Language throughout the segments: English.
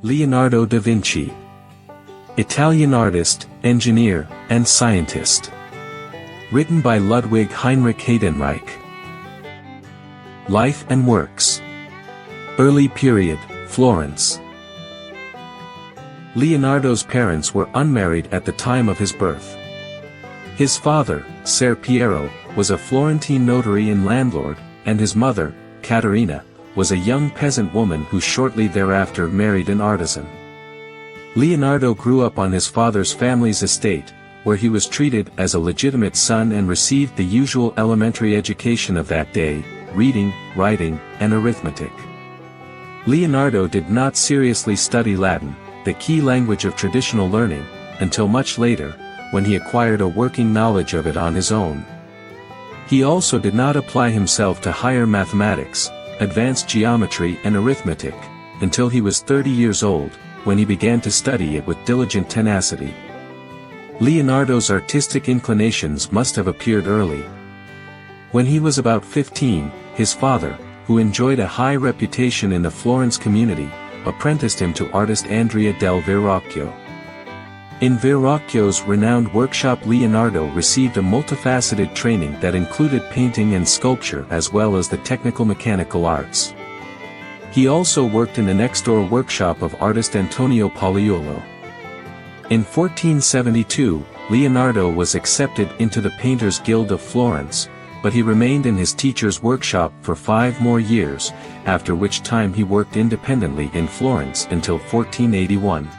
Leonardo da Vinci. Italian artist, engineer, and scientist. Written by Ludwig Heinrich Heidenreich. Life and works. Early period, Florence. Leonardo's parents were unmarried at the time of his birth. His father, Ser Piero, was a Florentine notary and landlord, and his mother, Caterina, was a young peasant woman who shortly thereafter married an artisan. Leonardo grew up on his father's family's estate, where he was treated as a legitimate son and received the usual elementary education of that day, reading, writing, and arithmetic. Leonardo did not seriously study Latin, the key language of traditional learning, until much later, when he acquired a working knowledge of it on his own. He also did not apply himself to higher mathematics, advanced geometry and arithmetic, until he was 30 years old, when he began to study it with diligent tenacity. Leonardo's artistic inclinations must have appeared early. When he was about 15, his father, who enjoyed a high reputation in the Florence community, apprenticed him to artist Andrea del Verrocchio. In Verrocchio's renowned workshop, Leonardo received a multifaceted training that included painting and sculpture as well as the technical mechanical arts. He also worked in the next-door workshop of artist Antonio Pagliuolo. In 1472, Leonardo was accepted into the Painters' Guild of Florence, but he remained in his teacher's workshop for 5 more years, after which time he worked independently in Florence until 1481.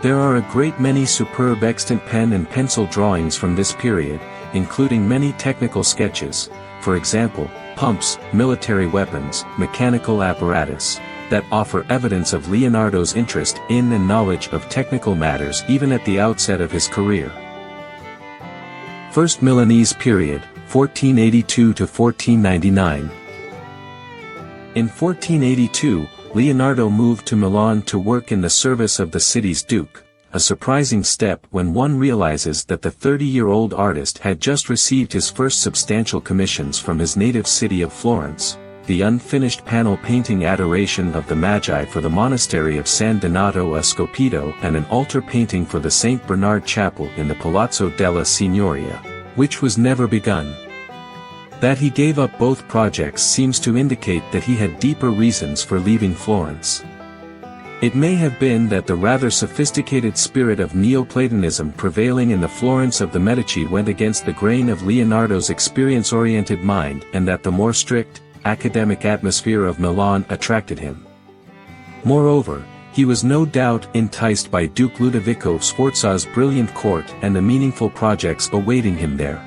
There are a great many superb extant pen and pencil drawings from this period, including many technical sketches, for example, pumps, military weapons, mechanical apparatus, that offer evidence of Leonardo's interest in and knowledge of technical matters even at the outset of his career. First Milanese period, 1482 to 1499. In 1482, Leonardo moved to Milan to work in the service of the city's duke, a surprising step when one realizes that the 30-year-old artist had just received his first substantial commissions from his native city of Florence, the unfinished panel painting Adoration of the Magi for the monastery of San Donato a Scopedo and an altar painting for the St. Bernard Chapel in the Palazzo della Signoria, which was never begun. That he gave up both projects seems to indicate that he had deeper reasons for leaving Florence. It may have been that the rather sophisticated spirit of Neoplatonism prevailing in the Florence of the Medici went against the grain of Leonardo's experience-oriented mind and that the more strict, academic atmosphere of Milan attracted him. Moreover, he was no doubt enticed by Duke Ludovico Sforza's brilliant court and the meaningful projects awaiting him there.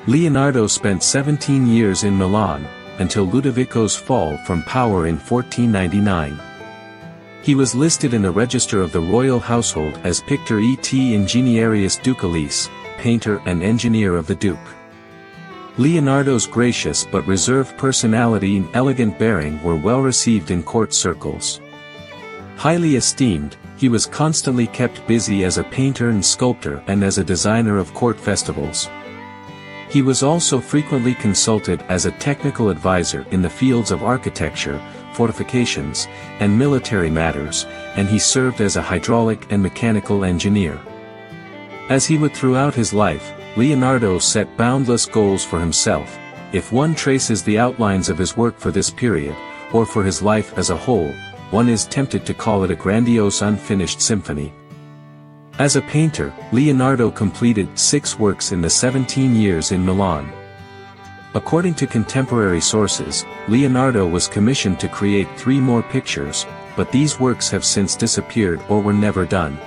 Leonardo spent 17 years in Milan, until Ludovico's fall from power in 1499. He was listed in the register of the royal household as Pictor et Ingenierius Ducalis, painter and engineer of the Duke. Leonardo's gracious but reserved personality and elegant bearing were well received in court circles. Highly esteemed, he was constantly kept busy as a painter and sculptor and as a designer of court festivals. He was also frequently consulted as a technical advisor in the fields of architecture, fortifications, and military matters, and he served as a hydraulic and mechanical engineer. As he would throughout his life, Leonardo set boundless goals for himself. If one traces the outlines of his work for this period, or for his life as a whole, one is tempted to call it a grandiose unfinished symphony. As a painter, Leonardo completed 6 works in the 17 years in Milan. According to contemporary sources, Leonardo was commissioned to create 3 more pictures, but these works have since disappeared or were never done.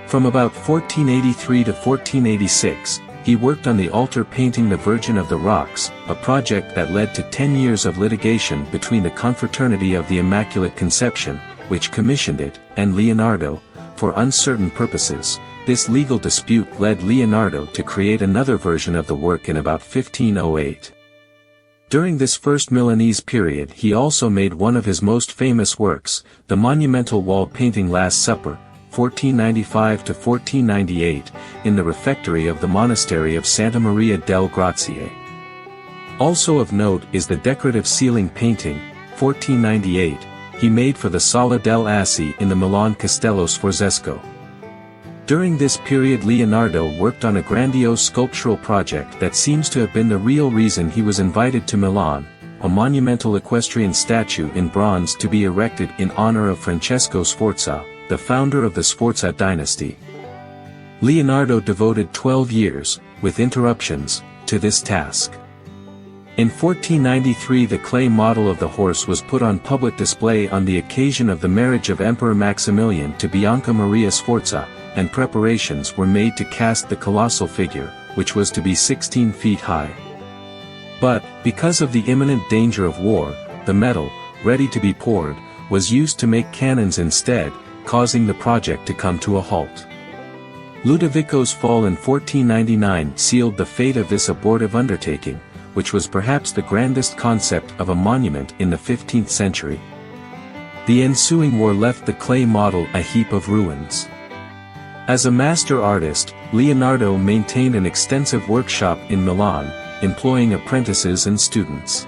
From about 1483 to 1486, he worked on the altar painting the Virgin of the Rocks, a project that led to 10 years of litigation between the Confraternity of the Immaculate Conception, which commissioned it, and Leonardo. For uncertain purposes, this legal dispute led Leonardo to create another version of the work in about 1508. During this first Milanese period he also made one of his most famous works, the monumental wall painting Last Supper, 1495 to 1498, in the refectory of the monastery of Santa Maria del Grazie. Also of note is the decorative ceiling painting, 1498, he made for the Sala degli Assi in the Milan Castello Sforzesco. During this period Leonardo worked on a grandiose sculptural project that seems to have been the real reason he was invited to Milan, a monumental equestrian statue in bronze to be erected in honor of Francesco Sforza, the founder of the Sforza dynasty. Leonardo devoted 12 years, with interruptions, to this task. In 1493 the clay model of the horse was put on public display on the occasion of the marriage of Emperor Maximilian to Bianca Maria Sforza, and preparations were made to cast the colossal figure, which was to be 16 feet high. But, because of the imminent danger of war, the metal, ready to be poured, was used to make cannons instead, causing the project to come to a halt. Ludovico's fall in 1499 sealed the fate of this abortive undertaking, which was perhaps the grandest concept of a monument in the 15th century. The ensuing war left the clay model a heap of ruins. As a master artist, Leonardo maintained an extensive workshop in Milan, employing apprentices and students.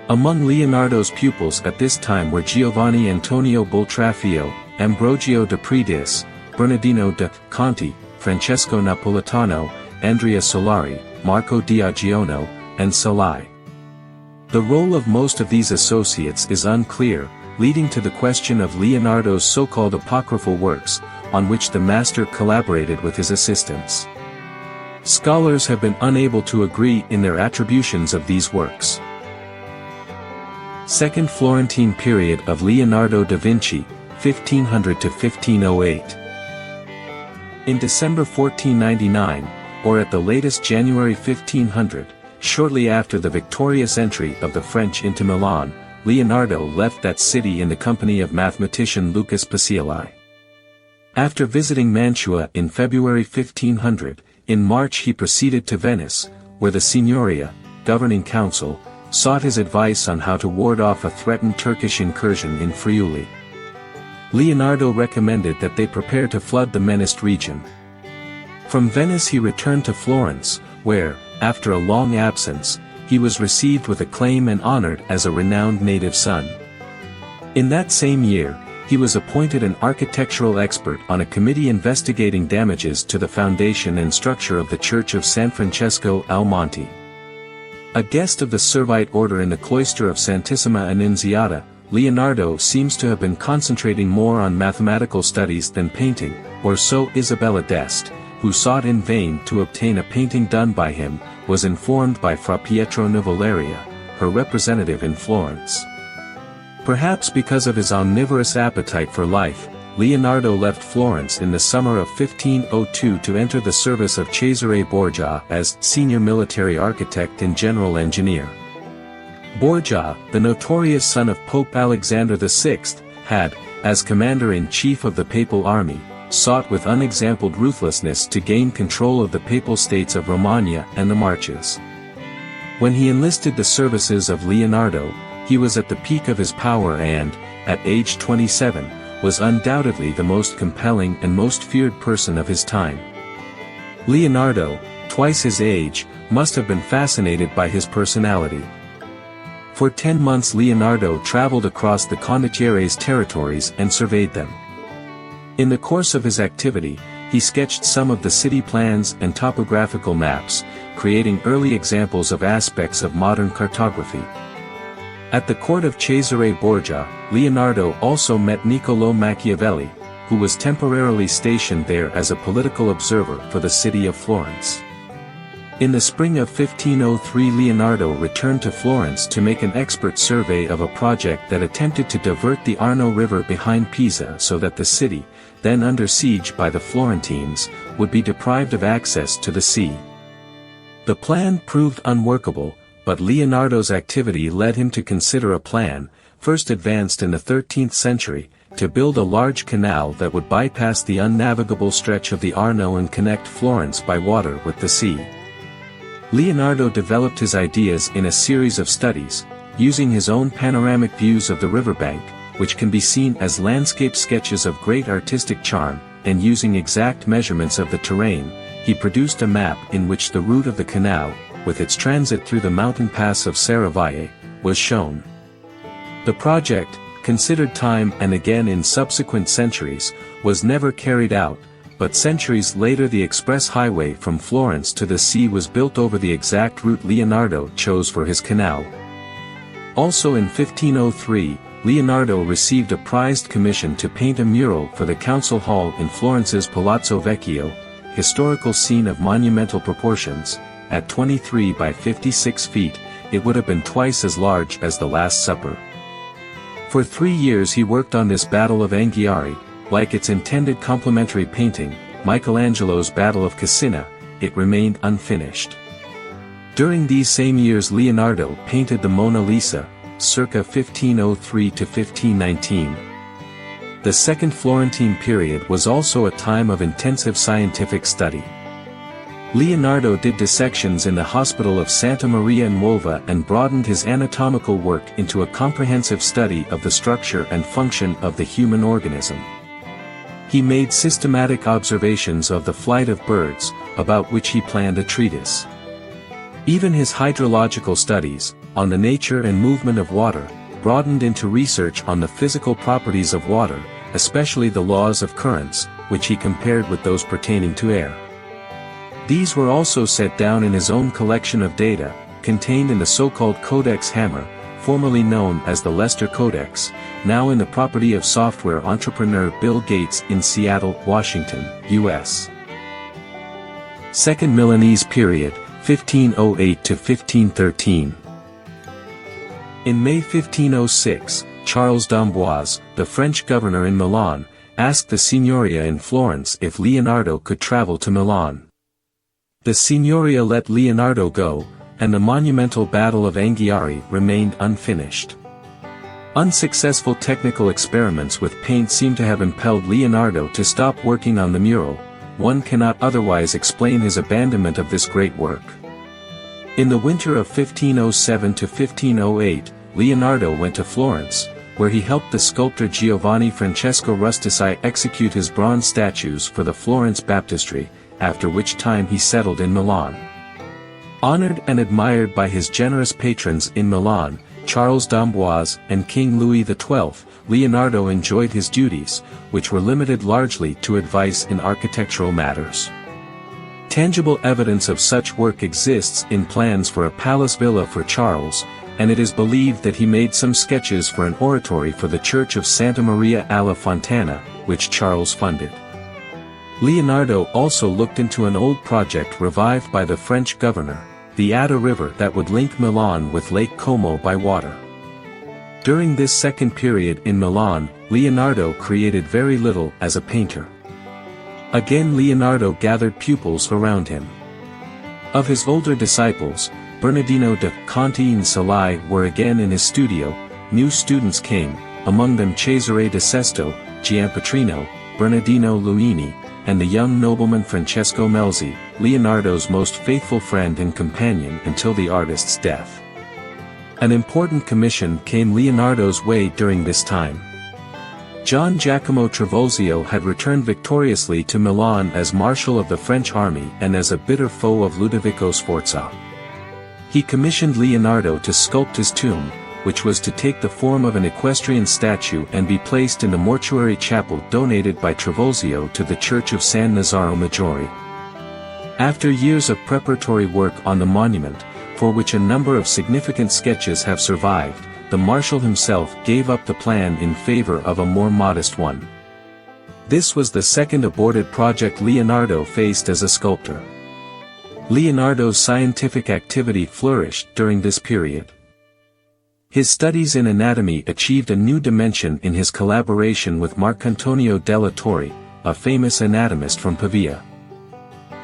Among Leonardo's pupils at this time were Giovanni Antonio Boltraffio, Ambrogio da Predis, Bernardino da Conti, Francesco Napolitano, Andrea Solari, Marco Diagiono, and Salai. The role of most of these associates is unclear, leading to the question of Leonardo's so-called apocryphal works, on which the master collaborated with his assistants. Scholars have been unable to agree in their attributions of these works. Second Florentine period of Leonardo da Vinci, 1500 to 1508. In December 1499, or at the latest January 1500, shortly after the victorious entry of the French into Milan, Leonardo left that city in the company of mathematician Lucas Pacioli. After visiting Mantua in February 1500, in March he proceeded to Venice, where the Signoria, governing council, sought his advice on how to ward off a threatened Turkish incursion in Friuli. Leonardo recommended that they prepare to flood the menaced region. From Venice he returned to Florence, where, after a long absence, he was received with acclaim and honored as a renowned native son. In that same year, he was appointed an architectural expert on a committee investigating damages to the foundation and structure of the Church of San Francesco al Monte. A guest of the Servite order in the cloister of Santissima Annunziata, Leonardo seems to have been concentrating more on mathematical studies than painting, or so Isabella d'Este, who sought in vain to obtain a painting done by him, was informed by Fra Pietro Novelleria, her representative in Florence. Perhaps because of his omnivorous appetite for life, Leonardo left Florence in the summer of 1502 to enter the service of Cesare Borgia as senior military architect and general engineer. Borgia, the notorious son of Pope Alexander VI, had, as commander-in-chief of the papal army, sought with unexampled ruthlessness to gain control of the papal states of Romagna and the Marches. When he enlisted the services of Leonardo, he was at the peak of his power and, at age 27, was undoubtedly the most compelling and most feared person of his time. Leonardo, twice his age, must have been fascinated by his personality. For 10 months Leonardo traveled across the Condottiere's territories and surveyed them. In the course of his activity, he sketched some of the city plans and topographical maps, creating early examples of aspects of modern cartography. At the court of Cesare Borgia, Leonardo also met Niccolò Machiavelli, who was temporarily stationed there as a political observer for the city of Florence. In the spring of 1503 Leonardo returned to Florence to make an expert survey of a project that attempted to divert the Arno River behind Pisa so that the city, then under siege by the Florentines, would be deprived of access to the sea. The plan proved unworkable, but Leonardo's activity led him to consider a plan, first advanced in the 13th century, to build a large canal that would bypass the unnavigable stretch of the Arno and connect Florence by water with the sea. Leonardo developed his ideas in a series of studies, using his own panoramic views of the riverbank, which can be seen as landscape sketches of great artistic charm, and using exact measurements of the terrain, he produced a map in which the route of the canal, with its transit through the mountain pass of Serravalle, was shown. The project, considered time and again in subsequent centuries, was never carried out, but centuries later the express highway from Florence to the sea was built over the exact route Leonardo chose for his canal. Also in 1503, Leonardo received a prized commission to paint a mural for the council hall in Florence's Palazzo Vecchio, historical scene of monumental proportions. At 23 by 56 feet, it would have been twice as large as the Last Supper. For 3 years he worked on this Battle of Anghiari. Like its intended complementary painting, Michelangelo's Battle of Cassina, it remained unfinished. During these same years Leonardo painted the Mona Lisa, circa 1503 to 1519. The Second Florentine period was also a time of intensive scientific study. Leonardo did dissections in the hospital of Santa Maria Nuova and broadened his anatomical work into a comprehensive study of the structure and function of the human organism. He made systematic observations of the flight of birds, about which he planned a treatise. Even his hydrological studies, on the nature and movement of water, broadened into research on the physical properties of water, especially the laws of currents, which he compared with those pertaining to air. These were also set down in his own collection of data, contained in the so-called Codex Hammer, formerly known as the Lester Codex, now in the property of software entrepreneur Bill Gates in Seattle, Washington, U.S. Second Milanese period, 1508 to 1513. In May 1506, Charles d'Amboise, the French governor in Milan, asked the Signoria in Florence if Leonardo could travel to Milan. The Signoria let Leonardo go, and the monumental Battle of Anghiari remained unfinished. Unsuccessful technical experiments with paint seem to have impelled Leonardo to stop working on the mural. One cannot otherwise explain his abandonment of this great work. In the winter of 1507 to 1508, Leonardo went to Florence, where he helped the sculptor Giovanni Francesco Rustici execute his bronze statues for the Florence Baptistery, after which time he settled in Milan. Honored and admired by his generous patrons in Milan, Charles d'Amboise and King Louis XII, Leonardo enjoyed his duties, which were limited largely to advice in architectural matters. Tangible evidence of such work exists in plans for a palace villa for Charles, and it is believed that he made some sketches for an oratory for the church of Santa Maria alla Fontana, which Charles funded. Leonardo also looked into an old project revived by the French governor, the Adda River that would link Milan with Lake Como by water. During this second period in Milan, Leonardo created very little as a painter. Again Leonardo gathered pupils around him. Of his older disciples, Bernardino da Conti and Salai were again in his studio. New students came, among them Cesare da Sesto, Giampetrino, Bernardino Luini, and the young nobleman Francesco Melzi, Leonardo's most faithful friend and companion until the artist's death. An important commission came Leonardo's way during this time. John Giacomo Trivulzio had returned victoriously to Milan as Marshal of the French army and as a bitter foe of Ludovico Sforza. He commissioned Leonardo to sculpt his tomb, which was to take the form of an equestrian statue and be placed in the mortuary chapel donated by Trivulzio to the Church of San Nazaro Maggiore. After years of preparatory work on the monument, for which a number of significant sketches have survived, the Marshal himself gave up the plan in favor of a more modest one. This was the second aborted project Leonardo faced as a sculptor. Leonardo's scientific activity flourished during this period. His studies in anatomy achieved a new dimension in his collaboration with Marcantonio della Torre, a famous anatomist from Pavia.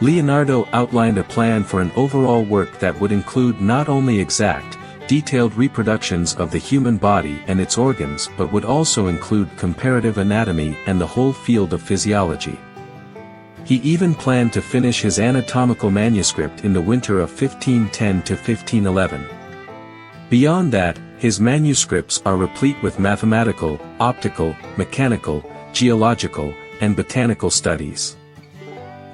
Leonardo outlined a plan for an overall work that would include not only exact, detailed reproductions of the human body and its organs but would also include comparative anatomy and the whole field of physiology. He even planned to finish his anatomical manuscript in the winter of 1510 to 1511. Beyond that, his manuscripts are replete with mathematical, optical, mechanical, geological, and botanical studies.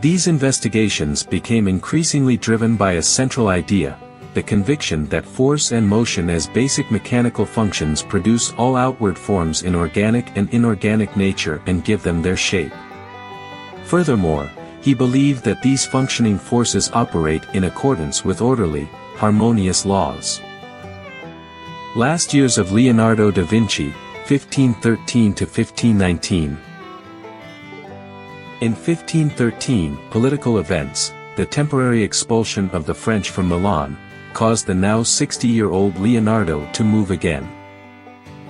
These investigations became increasingly driven by a central idea: the conviction that force and motion as basic mechanical functions produce all outward forms in organic and inorganic nature and give them their shape. Furthermore, he believed that these functioning forces operate in accordance with orderly, harmonious laws. Last years of Leonardo da Vinci, 1513 to 1519. In 1513, political events, the temporary expulsion of the French from Milan, caused the now 60-year-old Leonardo to move again.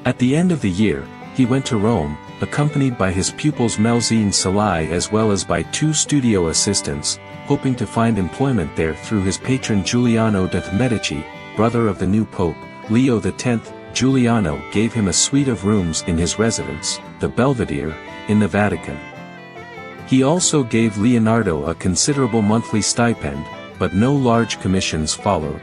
At the end of the year, he went to Rome, accompanied by his pupils Melzi and Salai as well as by 2 studio assistants, hoping to find employment there through his patron Giuliano de' Medici, brother of the new pope, Leo X. Giuliano gave him a suite of rooms in his residence, the Belvedere, in the Vatican. He also gave Leonardo a considerable monthly stipend, but no large commissions followed.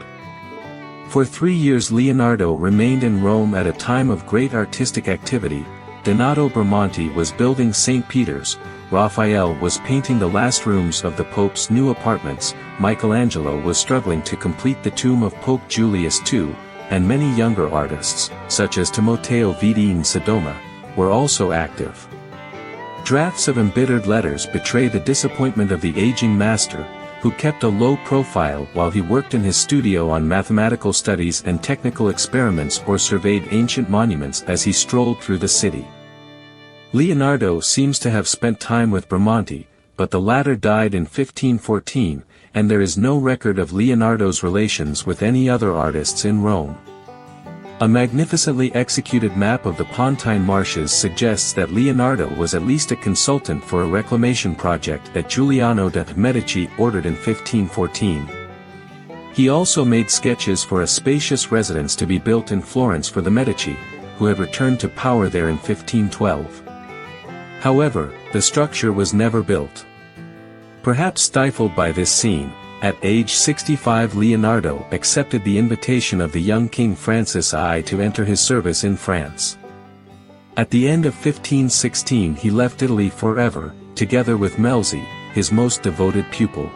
For 3 years Leonardo remained in Rome at a time of great artistic activity. Donato Bramante was building St. Peter's, Raphael was painting the last rooms of the Pope's new apartments, Michelangelo was struggling to complete the tomb of Pope Julius II, and many younger artists, such as Timoteo Viti and Sodoma, were also active. Drafts of embittered letters betray the disappointment of the aging master, who kept a low profile while he worked in his studio on mathematical studies and technical experiments or surveyed ancient monuments as he strolled through the city. Leonardo seems to have spent time with Bramante, but the latter died in 1514, and there is no record of Leonardo's relations with any other artists in Rome. A magnificently executed map of the Pontine Marshes suggests that Leonardo was at least a consultant for a reclamation project that Giuliano de' Medici ordered in 1514. He also made sketches for a spacious residence to be built in Florence for the Medici, who had returned to power there in 1512. However, the structure was never built. Perhaps stifled by this scene, at age 65 Leonardo accepted the invitation of the young King Francis I to enter his service in France. At the end of 1516 he left Italy forever, together with Melzi, his most devoted pupil.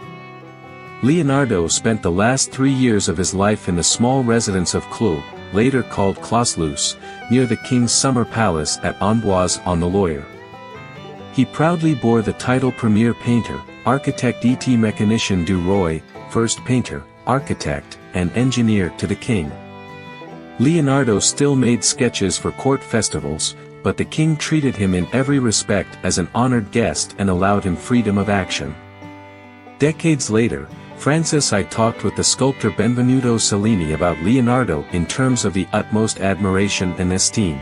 Leonardo spent the last 3 years of his life in the small residence of Clos, later called Clos-Luce, near the king's summer palace at Amboise on the Loire. He proudly bore the title Premier Painter, Architect et Mécanicien du Roi, first painter, architect, and engineer to the king. Leonardo still made sketches for court festivals, but the king treated him in every respect as an honored guest and allowed him freedom of action. Decades later, Francis I talked with the sculptor Benvenuto Cellini about Leonardo in terms of the utmost admiration and esteem.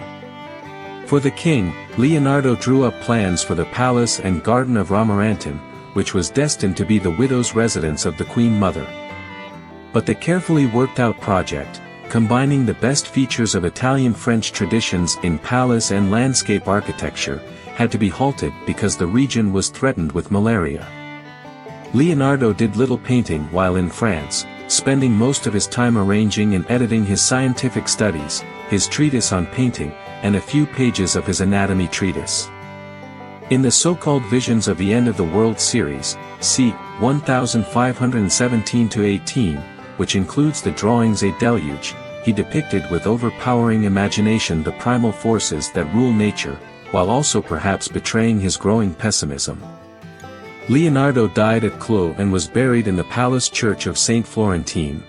For the king, Leonardo drew up plans for the palace and garden of Romorantin, which was destined to be the widow's residence of the Queen Mother. But the carefully worked-out project, combining the best features of Italian-French traditions in palace and landscape architecture, had to be halted because the region was threatened with malaria. Leonardo did little painting while in France, spending most of his time arranging and editing his scientific studies, his treatise on painting, and a few pages of his anatomy treatise. In the so-called Visions of the End of the World series, c. 1517-18, which includes the drawings A Deluge, he depicted with overpowering imagination the primal forces that rule nature, while also perhaps betraying his growing pessimism. Leonardo died at Clos and was buried in the palace church of Saint Florentin.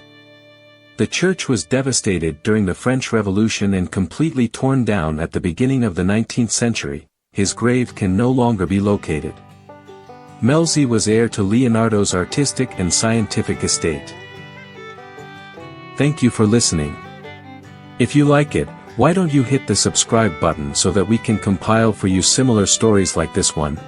The church was devastated during the French Revolution and completely torn down at the beginning of the 19th century. His grave can no longer be located. Melzi was heir to Leonardo's artistic and scientific estate. Thank you for listening. If you like it, why don't you hit the subscribe button so that we can compile for you similar stories like this one?